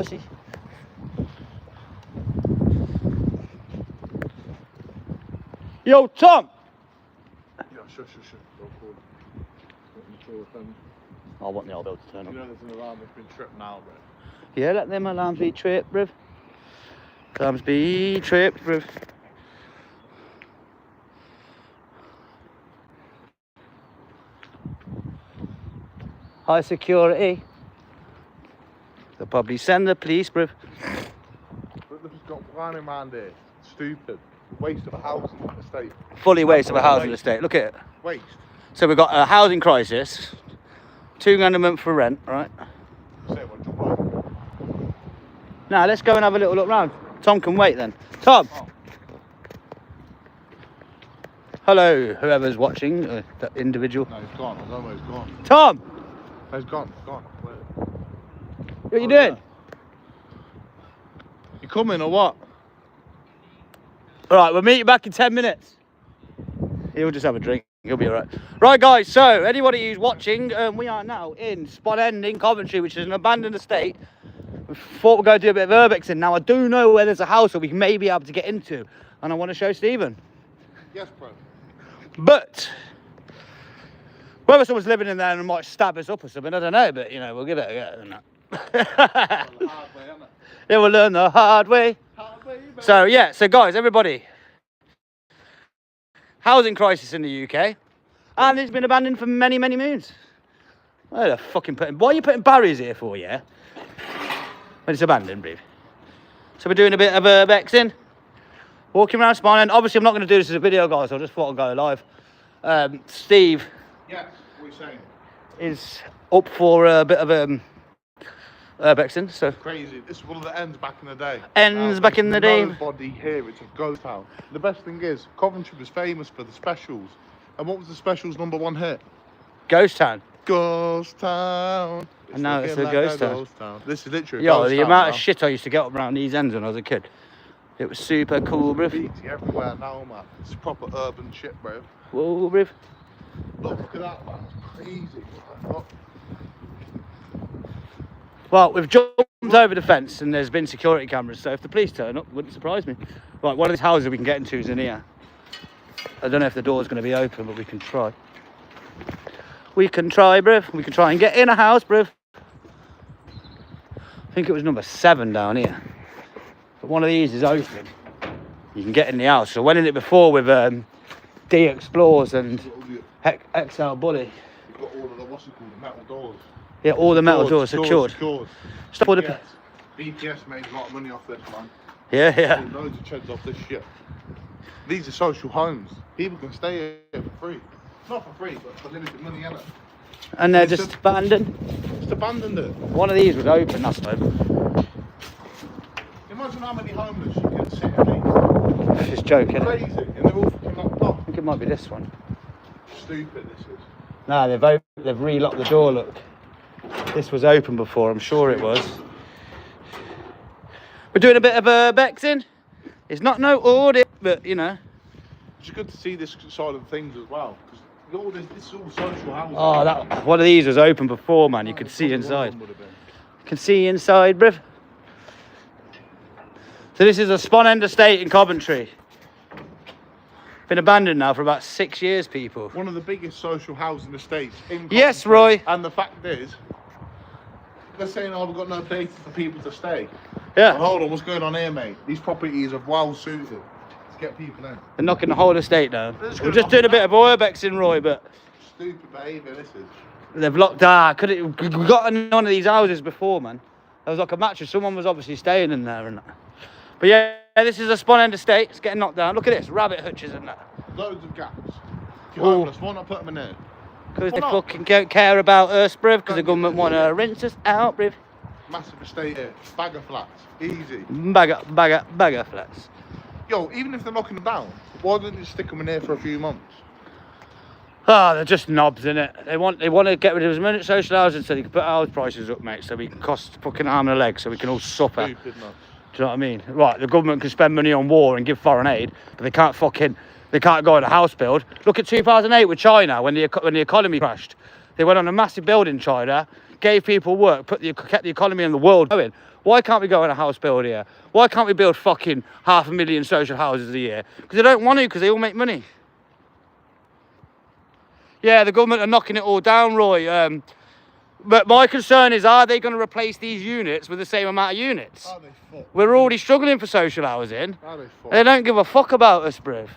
pussy. Yo, Tom! Yeah, sure. Go forward. I want the old bill to turn You on. know there's an alarm that's been tripped now, bro. Yeah, let them alarms be tripped, bruv. Alarms be tripped, bruv. High security. They'll probably send the police, bruv. But they've just got running around here. Stupid. Waste of a housing estate. Fully waste of a housing estate. Look at it. Waste. So we've got a housing crisis. £2,000 a month for rent, right? Say what, jump on. Now let's go and have a little look round. Tom can wait then. Tom! Oh. Hello, whoever's watching, that individual. No, he's gone. He's almost gone. Tom! No, he's gone. He's gone. Where? What are you doing? You coming or what? Alright, we'll meet you back in 10 minutes. He'll just have a drink. He'll be alright. Right, guys, so anybody who's watching, we are now in Spot End in Coventry, which is an abandoned estate. We thought we'd go do a bit of urbexing. Now, I do know where there's a house that we may be able to get into, and I want to show Stephen. Yes, bro. But whether someone's living in there and might stab us up or something, I don't know, but, you know, we'll give it a go. The hard way, isn't it? Yeah, we'll learn the hard way. Hard way, baby. So, yeah, so guys, everybody. Housing crisis in the UK. And it's been abandoned for many, many moons. Why are you putting barriers here for, yeah? When it's abandoned, bruv. So we're doing a bit of urbexing. Walking around Spine End. Obviously, I'm not going to do this as a video, guys. I just thought I'd go live. Steve Yes, what are you saying? is up for a bit of urbexing. So Crazy. This is one of the ends back in the day. Ends back in the day. Nobody here. It's a ghost town. The best thing is, Coventry was famous for the specials. And what was the specials #1 hit? Ghost Town. Ghost town. And now it's looking a ghost town. ghost town. This is literally a Yo, ghost the town amount now. of shit I used to get up around these ends when I was a kid. It was super cool, bruv. Graffiti everywhere now, man. It's proper urban shit, bro. Whoa, bruv. Look at that, man. It's crazy. Look. Well, we've jumped over the fence and there's been security cameras, so if the police turn up, it wouldn't surprise me. Right, one of these houses we can get into is in here. I don't know if the door's going to be open, but we can try. We can try, bruv. We can try and get in a house, bruv. I think it was number 7 down here. But one of these is open. You can get in the house. So I went in it before with D Explorers and XL Bully. You've got all of the, what's it called, the metal doors. Yeah, all the metal doors secured. Stop all the... Yes. BTS made a lot of money off this, man. Yeah, yeah. Made loads of cheds off this shit. These are social homes. People can stay here for free. Not for free, but for limited money, innit? And they're just abandoned. Just abandoned it. One of these was open last time. Imagine how many homeless you can sit in these. Just joking. Crazy, and they're all fucking locked I up. think it might be this one. Stupid, this is. No, they've re-locked the door, look. This was open before, I'm sure it was. We're doing a bit of urbexing. It's not no audit, but you know. It's good to see this side of things as well. Because all this is all social housing. Oh, that one of these was open before, man. You could see inside. Can see inside, bruv. So this is a Spon End estate in Coventry. Been abandoned now for about 6 years, people. One of the biggest social housing estates in Yes, Coventry. Roy. And the fact is, they're saying, oh, we've got no places for people to stay. Yeah. But hold on, what's going on here, mate? These properties are well suited to get people in. They're knocking the whole estate down. They're just We're gonna just knock doing a it bit of urbexing, Roy, but Stupid behaviour, this is. they've locked. We got in one of these houses before, man. There was like a mattress. Someone was obviously staying in there and that. But yeah, this is a Spon End estate. It's getting knocked down. Look at this, rabbit hutches and that. Loads of gaps. If you're Ooh. homeless, why not put them in there? Because Why they not? fucking don't care about us, bruv. Because the Don't government give want a to shit. rinse us out, bruv. Massive estate here. Bag of flats. Easy. Bag of flats. Yo, even if they're knocking them down, why don't you stick them in here for a few months? Ah, they're just knobs, innit? They want to get rid of as many social housing so they can put house prices up, mate, so we can cost fucking arm and a leg, so we can all suffer. Stupid, man. Do you know what I mean? Right, the government can spend money on war and give foreign aid, but they can't go on a house build. Look at 2008 with China when the economy crashed. They went on a massive build in China, gave people work, kept the economy in the world going. Why can't we go on a house build here? Why can't we build fucking 500,000 social houses a year? Because they don't want to, because they all make money. Yeah, the government are knocking it all down, Roy. But my concern is, are they going to replace these units with the same amount of units? Are they fucked? We're already struggling for social housing. Are they fucked? They don't give a fuck about us, bruv.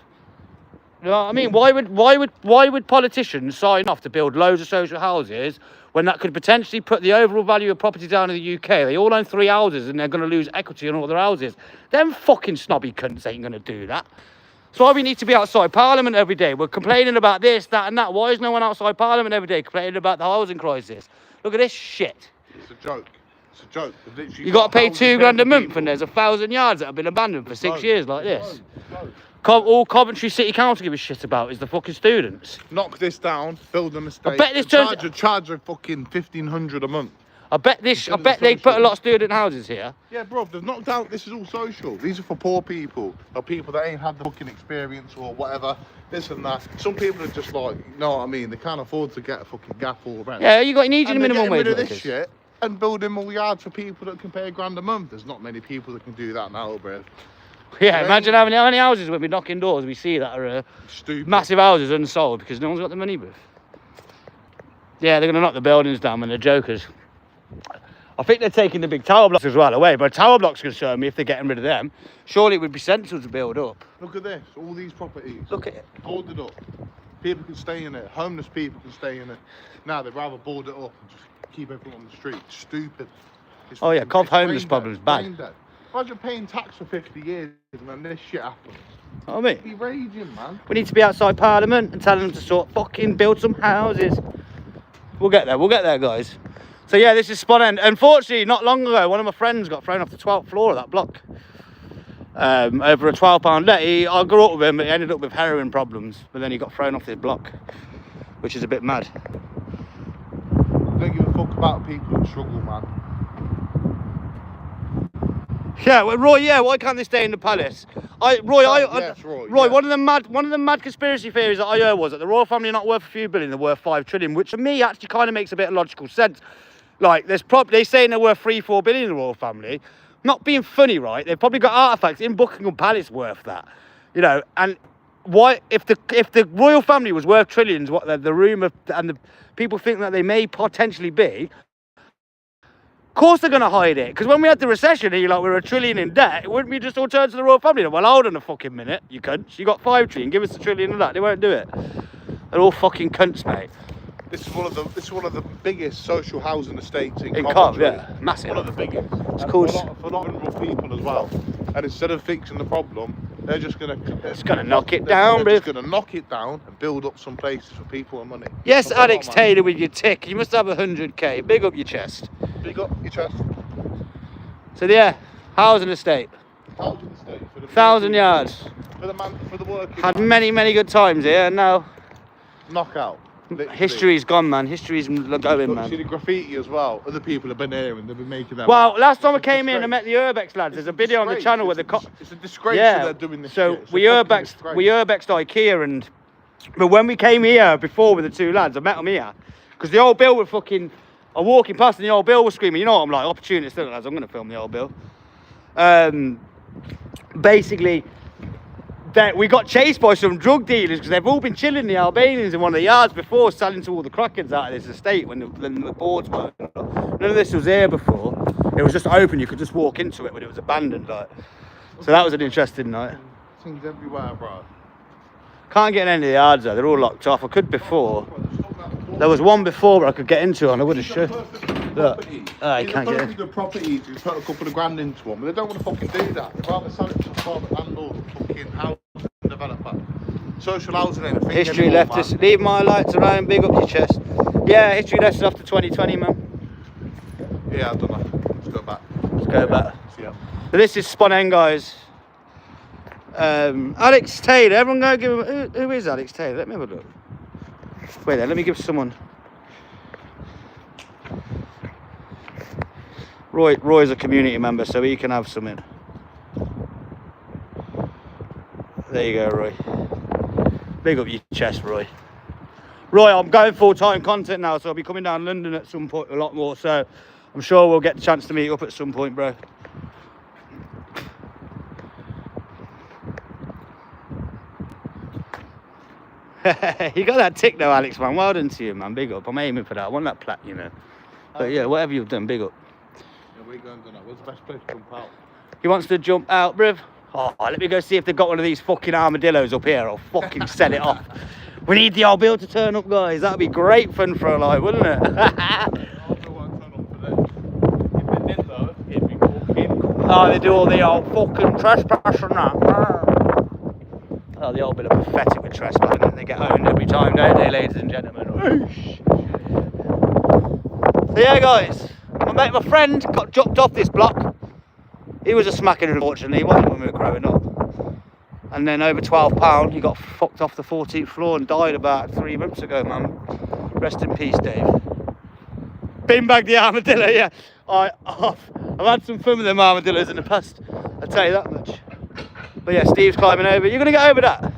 You know what I mean? Why would politicians sign off to build loads of social houses when that could potentially put the overall value of property down in the UK? They all own 3 houses and they're going to lose equity on all their houses. Them fucking snobby cunts ain't going to do that. That's why we need to be outside Parliament every day. We're complaining about this, that and that. Why is no one outside Parliament every day complaining about the housing crisis? Look at this shit. It's a joke. It's a joke. You got to pay £2 a month and there's 1,000 yards that have been abandoned for 6 years like this. All Coventry City Council give a shit about is the fucking students. Knock this down, build an estate. I bet this charge a fucking 1,500 a month. I bet they put a lot of student houses here. Yeah, bro, they've knocked out. This is all social. These are for poor people, or people that ain't had the fucking experience or whatever. This and that. Some people are just like, you know what I mean? They can't afford to get a fucking gaff or rent. Yeah, you need your minimum wage. Rid of this shit and building more yards for people that can pay £1 a month. There's not many people that can do that now, bro. Yeah, imagine how many houses when we knock indoors we see that are stupid, massive houses unsold because no one's got the money, bruv. Yeah, they're going to knock the buildings down when they're jokers. I think they're taking the big tower blocks as well away, but tower blocks concern me if they're getting rid of them. Surely it would be sensible to build up. Look at this, all these properties. Look at it. Boarded up. People can stay in it. Homeless people can stay in it. Now they'd rather board it up and just keep everyone on the street. Stupid. Oh yeah, Cov homeless problem's bad. Imagine paying tax for 50 years and then this shit happens. I mean, Be raging, man. we need to be outside Parliament and telling them to fucking build some houses. We'll get there, guys. So yeah, this is Spot End. Unfortunately, not long ago, one of my friends got thrown off the 12th floor of that block. Over a £12 debt. I grew up with him, but he ended up with heroin problems. But then he got thrown off this block, which is a bit mad. Don't give a fuck about people that struggle, man. Yeah, well, Roy. Yeah, why can't they stay in the palace? Roy. One of the mad conspiracy theories that I heard was that the royal family are not worth a few billion; they're worth 5 trillion, which to me actually kind of makes a bit of logical sense. Like, they saying they're worth 3-4 billion. The royal family, not being funny, right? They've probably got artifacts in Buckingham Palace worth that, you know. And why, if the royal family was worth trillions, what the rumour and the people think that they may potentially be. Of course they're going to hide it, because when we had the recession and you're like, we're $1 trillion in debt, wouldn't we just all turn to the royal family? Well, hold on a fucking minute, you cunts. You got 5 trillion, give us $1 trillion of that. They won't do it. They're all fucking cunts, mate. This is one of the biggest social housing estates in Cov, yeah, massive. One of the biggest. It's cool. For vulnerable people as well. And instead of fixing the problem, they're just going to... It's going to knock it down, They're just going to knock it down and build up some places for people and money. Yes, Alex Taylor with your tick. You must have 100k. Big up your chest. Big up your chest. So yeah, housing estate. Housing estate. 1,000 yards. For the working Had man. many good times here, and now... Knockout. Literally. History's gone, man. History's going, man. See the graffiti as well. Other people have been here and they've been making them. Well, last time I came in, I met the Urbex lads. There's a video on the channel where the it's a disgrace that they're doing this. So shit. we Urbexed IKEA, and but when we came here before with the 2 lads, I met them here because the old Bill were fucking. I'm walking past and the old Bill was screaming. You know what I'm like? Opportunist, lads. I'm gonna film the old Bill. Basically. That we got chased by some drug dealers because they've all been chilling the Albanians in one of the yards before, selling to all the crackheads out of this estate when the boards were. None of this was here before. It was just open. You could just walk into it when it was abandoned. Like, so that was an interesting night. Things everywhere, bro. Can't get in any of the yards though. They're all locked off. I could before. There was one before where I could get into and I would have should. Look, you can't get in. Good properties, you put a couple of grand into them, but they don't want to fucking do that. They'd rather sell it to a private landlord, fucking house developer. Social housing ain't a thing History anymore, left man. us. Leave my lights around. Big up your chest. Yeah, history left us after 2020, man. Yeah, I've done that. Let's go back. Let's go back. Yeah. So this is Spot End, guys. Alex Taylor. Everyone go give him. Who is Alex Taylor? Let me have a look. Wait there. Let me give someone. Roy's a community member, so he can have something. There you go, Roy. Big up your chest, Roy. Roy, I'm going full-time content now, so I'll be coming down London at some point a lot more. So I'm sure we'll get the chance to meet up at some point, bro. You got that tick though, Alex, man. Well done to you, man. Big up. I'm aiming for that. I want that plat, you know. But yeah, whatever you've done, big up. Yeah, we're going to do that. Where's the best place to jump out? He wants to jump out, bruv. Oh, let me go see if they've got one of these fucking armadillos up here. I'll fucking set it off. We need the old Bill to turn up, guys. That'd be great fun for a live, wouldn't it? Oh, they do all the old fucking trespass and that. Oh, the old bit of pathetic with trespassing, and they get owned every time, don't they, ladies and gentlemen? So yeah, guys, my friend got dropped off this block. He was a smacking, unfortunately. He wasn't when we were growing up. And then over £12, he got fucked off the 14th floor and died about 3 months ago, man. Rest in peace, Dave. Beanbag the armadillo, yeah. I've had some fun with them armadillos in the past, I'll tell you that much. But yeah, Steve's climbing over. You're going to get over that?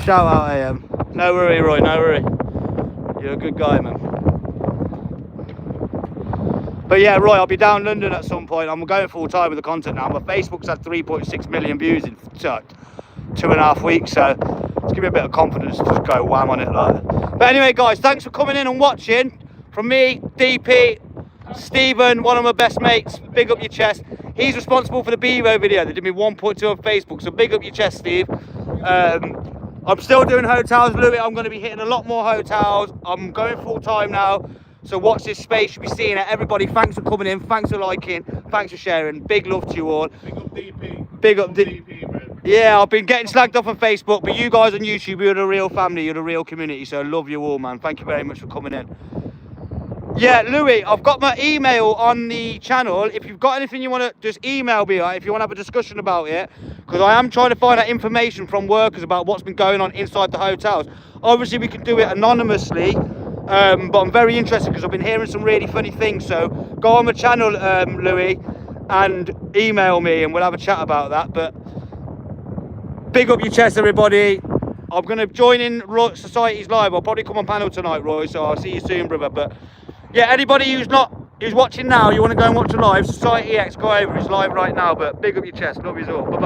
Shout out, AM. No worry, Roy, no worry. You're a good guy, man. But yeah, Roy, I'll be down London at some point. I'm going full time with the content now. My Facebook's had 3.6 million views in 2.5 weeks, so let's give me a bit of confidence to just go wham on it like. But anyway, guys, thanks for coming in and watching. From me, DP, Stephen, one of my best mates, big up your chest. He's responsible for the Bevo video. They did me 1.2 on Facebook, so big up your chest, Steve. I'm still doing hotels, Louis. I'm going to be hitting a lot more hotels. I'm going full time now. So watch this space, you'll be seeing it. Everybody, thanks for coming in, thanks for liking, thanks for sharing. Big love to you all. Big up DP. Big up DP, man. Yeah, I've been getting slagged off on Facebook, but you guys on YouTube, you're the real family, you're the real community. So I love you all, man. Thank you very much for coming in. Yeah, Louis, I've got my email on the channel. If you've got anything you want to, just email me, right, if you want to have a discussion about it. Because I am trying to find out information from workers about what's been going on inside the hotels. Obviously, we can do it anonymously. But I'm very interested because I've been hearing some really funny things. So go on my channel, Louis, and email me and we'll have a chat about that. But big up your chest, everybody. I'm going to join in Society's Live. I'll probably come on panel tonight, Roy, so I'll see you soon, brother. But yeah, anybody who's watching now, you want to go and watch a live, Society X, go over. It's live right now. But big up your chest. Love you all. Bye-bye.